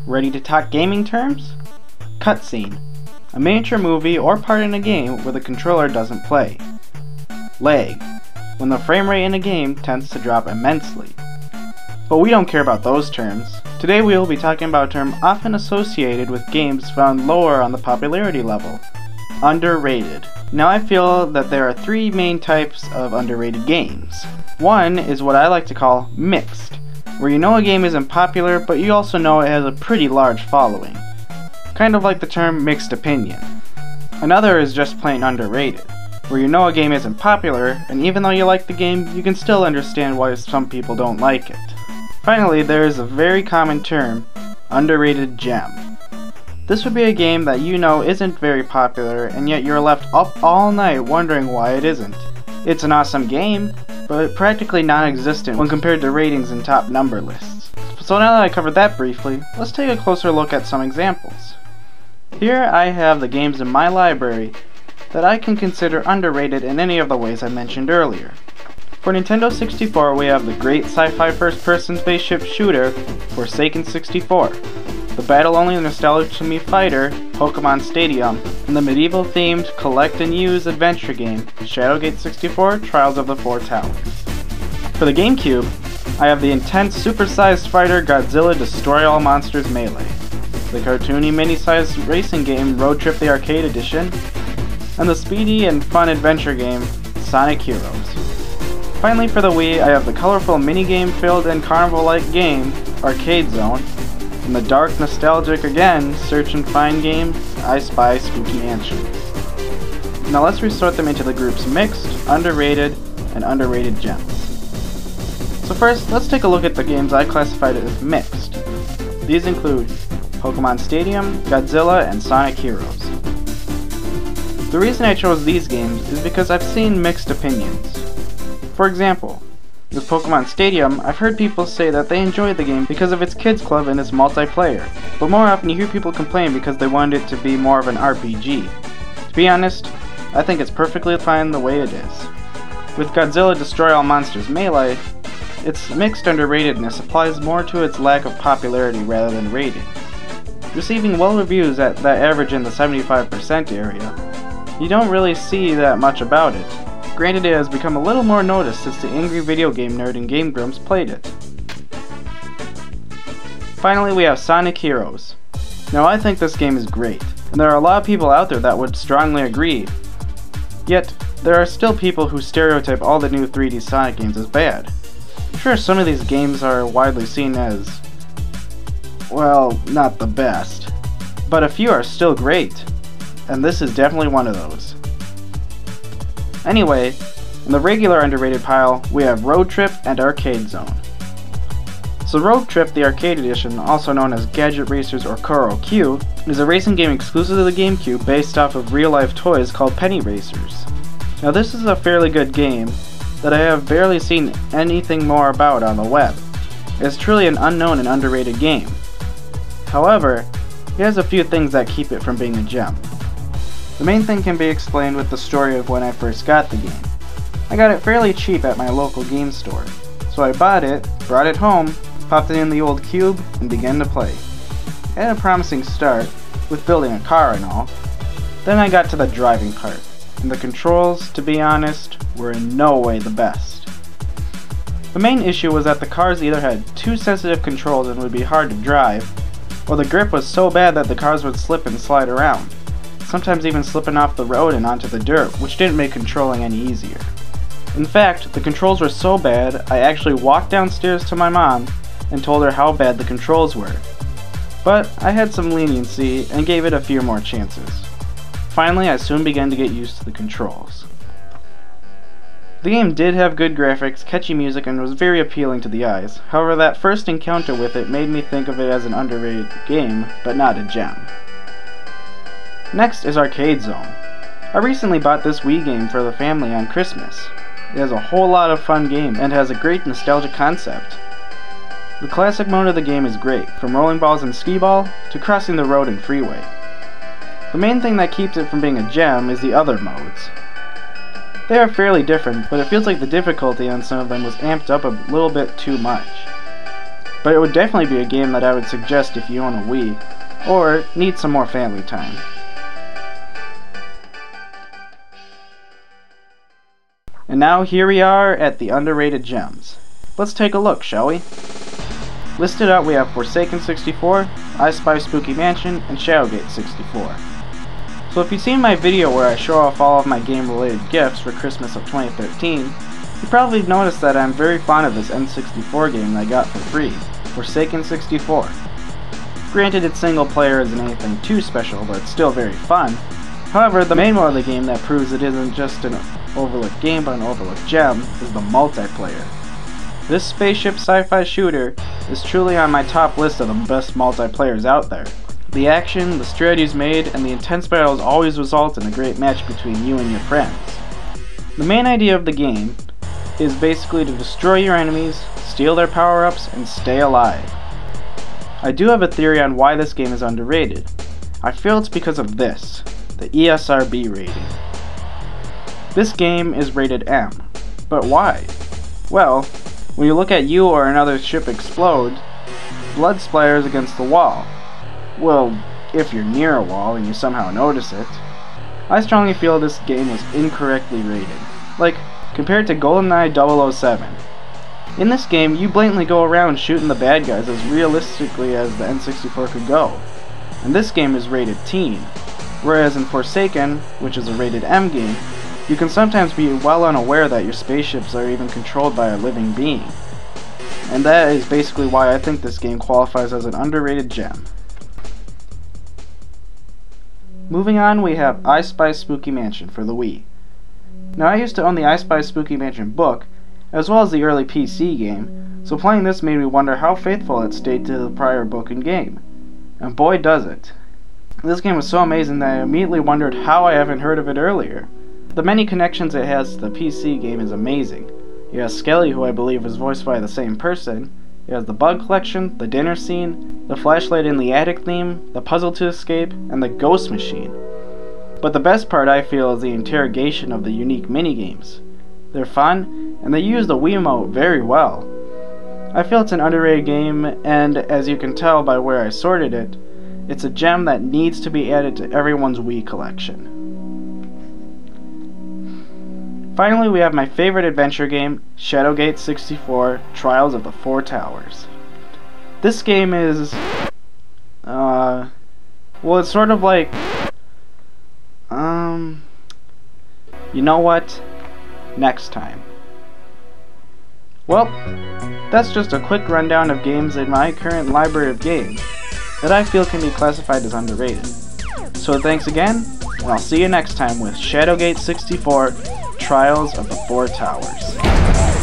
Ready to talk gaming terms? Cutscene. A miniature movie or part in a game where the controller doesn't play. Lag. When the frame rate in a game tends to drop immensely. But we don't care about those terms. Today we will be talking about a term often associated with games found lower on the popularity level. Underrated. Now I feel that there are three main types of underrated games. One is what I like to call mixed, where you know a game isn't popular but you also know it has a pretty large following. Kind of like the term mixed opinion. Another is just plain underrated, where you know a game isn't popular and even though you like the game, you can still understand why some people don't like it. Finally, there is a very common term, underrated gem. This would be a game that you know isn't very popular and yet you're left up all night wondering why it isn't. It's an awesome game, but practically non-existent when compared to ratings and top number lists. So now that I covered that briefly, let's take a closer look at some examples. Here I have the games in my library that I can consider underrated in any of the ways I mentioned earlier. For Nintendo 64 we have the great sci-fi first-person spaceship shooter, Forsaken 64, the battle-only nostalgic to me fighter, Pokemon Stadium, and the medieval-themed collect and use adventure game, Shadowgate 64 Trials of the Four Towers. For the GameCube, I have the intense supersized fighter Godzilla Destroy All Monsters Melee, the cartoony mini-sized racing game Road Trip the Arcade Edition, and the speedy and fun adventure game Sonic Heroes. Finally for the Wii, I have the colorful minigame filled and carnival-like game Arcade Zone, and the dark nostalgic again search and find game I Spy Spooky Mansion. Now let's resort them into the groups mixed, underrated, and underrated gems. So first, let's take a look at the games I classified as mixed. These include Pokemon Stadium, Godzilla, and Sonic Heroes. The reason I chose these games is because I've seen mixed opinions. For example, with Pokemon Stadium, I've heard people say that they enjoyed the game because of its kids club and its multiplayer, but more often you hear people complain because they wanted it to be more of an RPG. To be honest, I think it's perfectly fine the way it is. With Godzilla Destroy All Monsters Melee, its mixed underratedness applies more to its lack of popularity rather than rating. Receiving well reviews at that average in the 75% area, you don't really see that much about it. Granted, it has become a little more noticed since the angry video game nerd and Game Grumps played it. Finally, we have Sonic Heroes. Now I think this game is great, and there are a lot of people out there that would strongly agree. Yet, there are still people who stereotype all the new 3D Sonic games as bad. Sure, some of these games are widely seen as, well, not the best, but a few are still great, and this is definitely one of those. Anyway, in the regular underrated pile, we have Road Trip and Arcade Zone. So Road Trip, the arcade edition, also known as Gadget Racers or Koro Q, is a racing game exclusive to the GameCube based off of real-life toys called Penny Racers. Now this is a fairly good game that I have barely seen anything more about on the web. It's truly an unknown and underrated game. However, it has a few things that keep it from being a gem. The main thing can be explained with the story of when I first got the game. I got it fairly cheap at my local game store, so I bought it, brought it home, popped it in the old cube, and began to play. I had a promising start, with building a car and all. Then I got to the driving part, and the controls, to be honest, were in no way the best. The main issue was that the cars either had too sensitive controls and would be hard to drive, or the grip was so bad that the cars would slip and slide around, sometimes even slipping off the road and onto the dirt, which didn't make controlling any easier. In fact, the controls were so bad, I actually walked downstairs to my mom and told her how bad the controls were. But I had some leniency and gave it a few more chances. Finally, I soon began to get used to the controls. The game did have good graphics, catchy music, and was very appealing to the eyes. However, that first encounter with it made me think of it as an underrated game, but not a gem. Next is Arcade Zone. I recently bought this Wii game for the family on Christmas. It has a whole lot of fun game and has a great nostalgic concept. The classic mode of the game is great, from rolling balls and skee-ball to crossing the road and freeway. The main thing that keeps it from being a gem is the other modes. They are fairly different, but it feels like the difficulty on some of them was amped up a little bit too much. but it would definitely be a game that I would suggest if you own a Wii, or need some more family time. And now here we are at the underrated gems. Let's take a look, shall we? Listed out we have Forsaken 64, I Spy Spooky Mansion, and Shadowgate 64. So if you've seen my video where I show off all of my game-related gifts for Christmas of 2013, you probably noticed that I'm very fond of this N64 game that I got for free, Forsaken 64. Granted, its single player isn't anything too special, but it's still very fun. However, the main one of the game that proves it isn't just an overlooked game but an overlooked gem is the multiplayer. This spaceship sci-fi shooter is truly on my top list of the best multiplayers out there. The action, the strategies made, and the intense battles always result in a great match between you and your friends. The main idea of the game is basically to destroy your enemies, steal their power-ups, and stay alive. I do have a theory on why this game is underrated. I feel it's because of this, the ESRB rating. This game is rated M, but why? Well, when you look at you or another ship explode, blood splatters against the wall. Well, if you're near a wall and you somehow notice it. I strongly feel this game was incorrectly rated. Like, compared to GoldenEye 007. In this game, you blatantly go around shooting the bad guys as realistically as the N64 could go. And this game is rated teen, whereas in Forsaken, which is a rated M game, you can sometimes be well unaware that your spaceships are even controlled by a living being. And that is basically why I think this game qualifies as an underrated gem. Moving on, we have I Spy Spooky Mansion for the Wii. Now, I used to own the I Spy Spooky Mansion book, as well as the early PC game, so playing this made me wonder how faithful it stayed to the prior book and game. And boy does it. This game was so amazing that I immediately wondered how I haven't heard of it earlier. The many connections it has to the PC game is amazing. You have Skelly, who I believe is voiced by the same person. It has the bug collection, the dinner scene, the flashlight in the attic theme, the puzzle to escape, and the ghost machine. But the best part, I feel, is the interrogation of the unique minigames. They're fun, and they use the Wiimote very well. I feel it's an underrated game, and as you can tell by where I sorted it, it's a gem that needs to be added to everyone's Wii collection. Finally, we have my favorite adventure game, Shadowgate 64, Trials of the Four Towers. This game is, well, it's sort of like, you know what? Next time. Well, that's just a quick rundown of games in my current library of games that I feel can be classified as underrated. So thanks again, and I'll see you next time with Shadowgate 64, Trials of the Four Towers.